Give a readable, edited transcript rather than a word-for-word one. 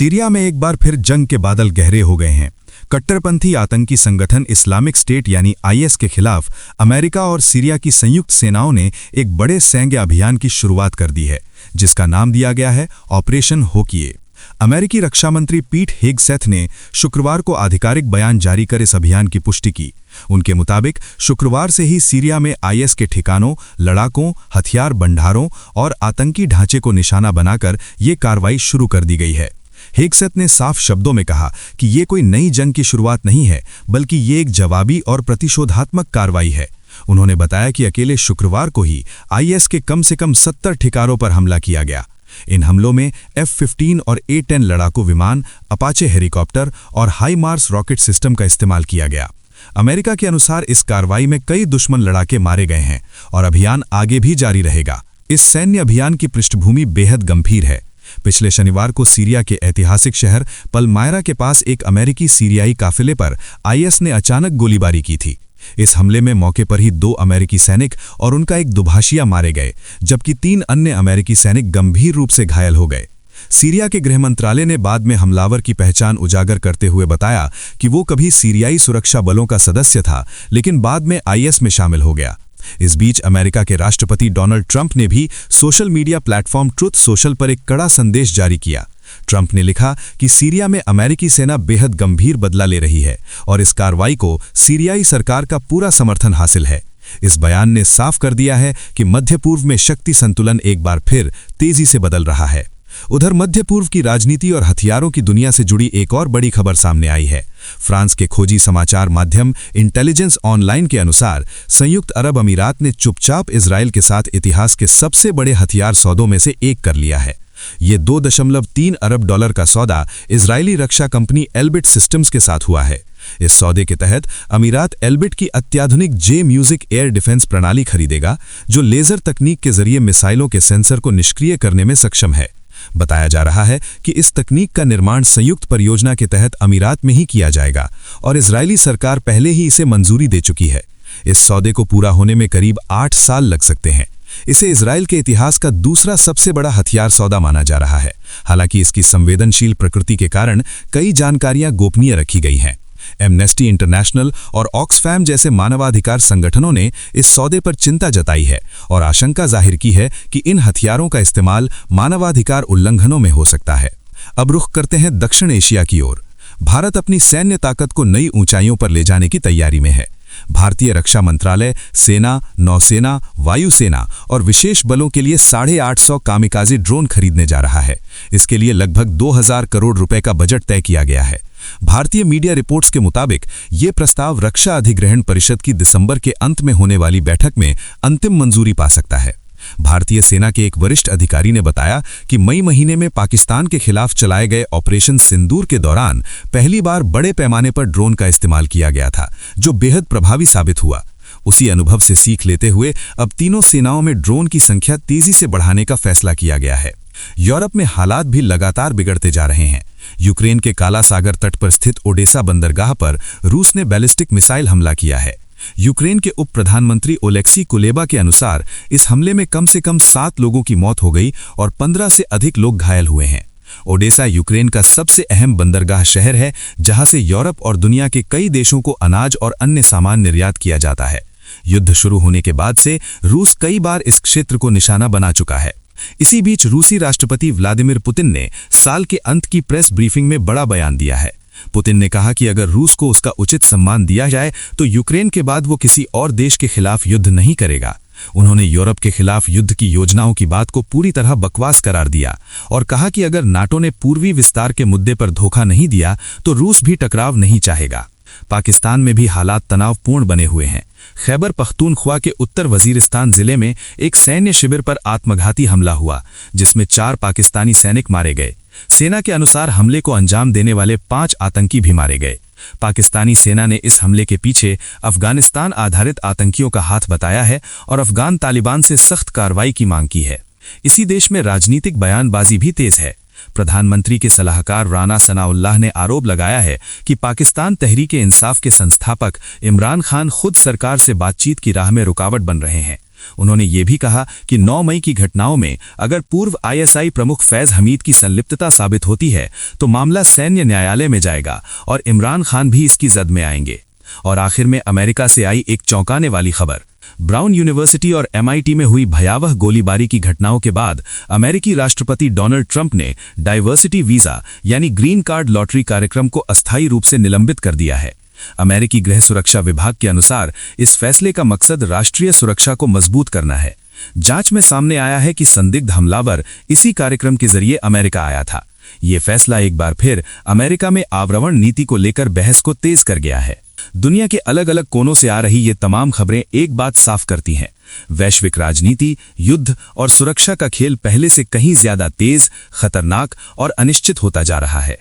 Syria में एक बार फिर जंग के बादल गहरे हो गए हैं। कट्टरपंथी आतंकी संगठन इस्लामिक स्टेट यानी आईएस के खिलाफ अमेरिका और सीरिया की संयुक्त सेनाओं ने एक बड़े सैन्य अभियान की शुरुआत कर दी है, जिसका नाम दिया गया है ऑपरेशन होकिये। अमेरिकी रक्षा मंत्री पीट हेगसेथ ने शुक्रवार को आधिकारिक बयान जारी कर इस अभियान की पुष्टि की। उनके मुताबिक शुक्रवार से ही सीरिया में आईएस के ठिकानों, लड़ाकों, हथियार भंडारों और आतंकी ढांचे को निशाना बनाकर ये कार्रवाई शुरू कर दी गई है। हेगसेथ ने साफ शब्दों में कहा कि ये कोई नई जंग की शुरुआत नहीं है, बल्कि ये एक जवाबी और प्रतिशोधात्मक कार्रवाई है। उन्होंने बताया कि अकेले शुक्रवार को ही आईएस के कम से कम 70 ठिकानों पर हमला किया गया। इन हमलों में F-15 और A-10 लड़ाकू विमान, अपाचे हेलीकॉप्टर और हाई मार्स रॉकेट सिस्टम का इस्तेमाल किया गया। अमेरिका के अनुसार इस कार्रवाई में कई दुश्मन लड़ाके मारे गए हैं और अभियान आगे भी जारी रहेगा। इस सैन्य अभियान की पृष्ठभूमि बेहद गंभीर है। पिछले शनिवार को सीरिया के ऐतिहासिक शहर पलमायरा के पास एक अमेरिकी सीरियाई काफिले पर आईएस ने अचानक गोलीबारी की थी। इस हमले में मौके पर ही 2 अमेरिकी सैनिक और उनका एक दुभाषिया मारे गए, जबकि 3 अन्य अमेरिकी सैनिक गंभीर रूप से घायल हो गए। सीरिया के गृह मंत्रालय ने बाद में हमलावर की पहचान उजागर करते हुए बताया कि वो कभी सीरियाई सुरक्षा बलों का सदस्य था, लेकिन बाद में आईएस में शामिल हो गया। इस बीच अमेरिका के राष्ट्रपति डोनाल्ड ट्रंप ने भी social media platform truth social पर एक कड़ा संदेश जारी किया। ट्रंप ने लिखा कि सीरिया में अमेरिकी सेना बेहद गंभीर बदला ले रही है और इस कार्रवाई को सीरियाई सरकार का पूरा समर्थन हासिल है। इस बयान ने साफ कर दिया है कि मध्य पूर्व में शक्ति संतुलन एक बार फिर तेजी से बदल रहा है। उधर मध्य पूर्व की राजनीति और हथियारों की दुनिया से जुड़ी एक और बड़ी खबर सामने आई है। फ्रांस के खोजी समाचार माध्यम इंटेलिजेंस ऑनलाइन के अनुसार संयुक्त अरब अमीरात ने चुपचाप इजराइल के साथ इतिहास के सबसे बड़े हथियार सौदों में से एक कर लिया है। ये $2.3 अरब का सौदा इजरायली रक्षा कंपनी एल्बिट सिस्टम्स के साथ हुआ है। इस सौदे के तहत अमीरात एल्बिट की अत्याधुनिक जे-म्यूजिक एयर डिफेंस प्रणाली खरीदेगा, जो लेजर तकनीक के जरिए मिसाइलों के सेंसर को निष्क्रिय करने में सक्षम है। बताया जा रहा है कि इस तकनीक का निर्माण संयुक्त परियोजना के तहत अमीरात में ही किया जाएगा और इजरायली सरकार पहले ही इसे मंजूरी दे चुकी है। इस सौदे को पूरा होने में करीब 8 साल लग सकते हैं। इसे इजराइल के इतिहास का दूसरा सबसे बड़ा हथियार सौदा माना जा रहा है। हालांकि इसकी संवेदनशील प्रकृति के कारण कई जानकारियां गोपनीय रखी गई हैं। एमनेस्टी इंटरनेशनल और ऑक्सफैम जैसे मानवाधिकार संगठनों ने इस सौदे पर चिंता जताई है और आशंका जाहिर की है कि इन हथियारों का इस्तेमाल मानवाधिकार उल्लंघनों में हो सकता है। अब रुख करते हैं दक्षिण एशिया की ओर। भारत अपनी सैन्य ताकत को नई ऊंचाइयों पर ले जाने की तैयारी में है। भारतीय रक्षा मंत्रालय सेना, नौसेना, वायुसेना और विशेष बलों के लिए 850 कामिकाज़ी ड्रोन खरीदने जा रहा है। इसके लिए लगभग 2000 करोड़ रुपए का बजट तय किया गया है। भारतीय मीडिया रिपोर्ट्स के मुताबिक ये प्रस्ताव रक्षा अधिग्रहण परिषद की दिसंबर के अंत में होने वाली बैठक में अंतिम मंजूरी पा सकता है। भारतीय सेना के एक वरिष्ठ अधिकारी ने बताया कि मई महीने में पाकिस्तान के खिलाफ चलाए गए ऑपरेशन सिंदूर के दौरान पहली बार बड़े पैमाने पर ड्रोन का इस्तेमाल किया गया था, जो बेहद प्रभावी साबित हुआ। उसी अनुभव से सीख लेते हुए अब तीनों सेनाओं में ड्रोन की संख्या तेजी से बढ़ाने का फैसला किया गया है। यूरोप में हालात भी लगातार बिगड़ते जा रहे हैं। यूक्रेन के काला सागर तट पर स्थित ओडेसा बंदरगाह पर रूस ने बैलिस्टिक मिसाइल हमला किया है। यूक्रेन के उप प्रधानमंत्री ओलेक्सी कुलेबा के अनुसार इस हमले में कम से कम 7 लोगों की मौत हो गई और 15 से अधिक लोग घायल हुए हैं। ओडेसा यूक्रेन का सबसे अहम बंदरगाह शहर है, जहां से यूरोप और दुनिया के कई देशों को अनाज और अन्य सामान निर्यात किया जाता है। युद्ध शुरू होने के बाद से रूस कई बार इस क्षेत्र को निशाना बना चुका है। इसी बीच रूसी राष्ट्रपति व्लादिमीर पुतिन ने साल के अंत की प्रेस ब्रीफिंग में बड़ा बयान दिया है। पुतिन ने कहा कि अगर रूस को उसका उचित सम्मान दिया जाए तो यूक्रेन के बाद वो किसी और देश के खिलाफ युद्ध नहीं करेगा। उन्होंने यूरोप के खिलाफ युद्ध की योजनाओं की बात को पूरी तरह बकवास करार दिया और कहा कि अगर नाटो ने पूर्वी विस्तार के मुद्दे पर धोखा नहीं दिया तो रूस भी टकराव नहीं चाहेगा। पाकिस्तान में भी हालात तनावपूर्ण बने हुए हैं। खैबर पख्तूनख्वा के उत्तर वजीरिस्तान जिले में एक सैन्य शिविर पर आत्मघाती हमला हुआ, जिसमें 4 पाकिस्तानी सैनिक मारे गए। सेना के अनुसार हमले को अंजाम देने वाले 5 आतंकी भी मारे गए। पाकिस्तानी सेना ने इस हमले के पीछे अफगानिस्तान आधारित आतंकियों का हाथ बताया है और अफगान तालिबान से सख्त कार्रवाई की मांग की है। इसी देश में राजनीतिक बयानबाजी भी तेज है। प्रधानमंत्री के सलाहकार राना सनाउल्लाह ने आरोप लगाया है कि पाकिस्तान तहरीक इंसाफ के संस्थापक इमरान खान खुद सरकार से बातचीत की राह में रुकावट बन रहे हैं। उन्होंने ये भी कहा कि 9 मई की घटनाओं में अगर पूर्व आईएसआई प्रमुख फैज हमीद की संलिप्तता साबित होती है तो मामला सैन्य न्यायालय में जाएगा और इमरान खान भी इसकी जद में आएंगे। और आखिर में अमेरिका से आई एक चौंकाने वाली खबर। ब्राउन यूनिवर्सिटी और MIT में हुई भयावह गोलीबारी की घटनाओं के बाद अमेरिकी राष्ट्रपति डोनाल्ड ट्रंप ने डाइवर्सिटी वीजा यानी ग्रीन कार्ड लॉटरी कार्यक्रम को अस्थायी रूप से निलंबित कर दिया है। अमेरिकी गृह सुरक्षा विभाग के अनुसार इस फैसले का मकसद राष्ट्रीय सुरक्षा को मजबूत करना है। जांच में सामने आया है कि संदिग्ध हमलावर इसी कार्यक्रम के जरिए अमेरिका आया था। ये फैसला एक बार फिर अमेरिका में आवरवण नीति को लेकर बहस को तेज कर गया है। दुनिया के अलग अलग कोनों से आ रही ये तमाम खबरें एक बात साफ करती हैं, वैश्विक राजनीति, युद्ध और सुरक्षा का खेल पहले से कहीं ज्यादा तेज, खतरनाक और अनिश्चित होता जा रहा है।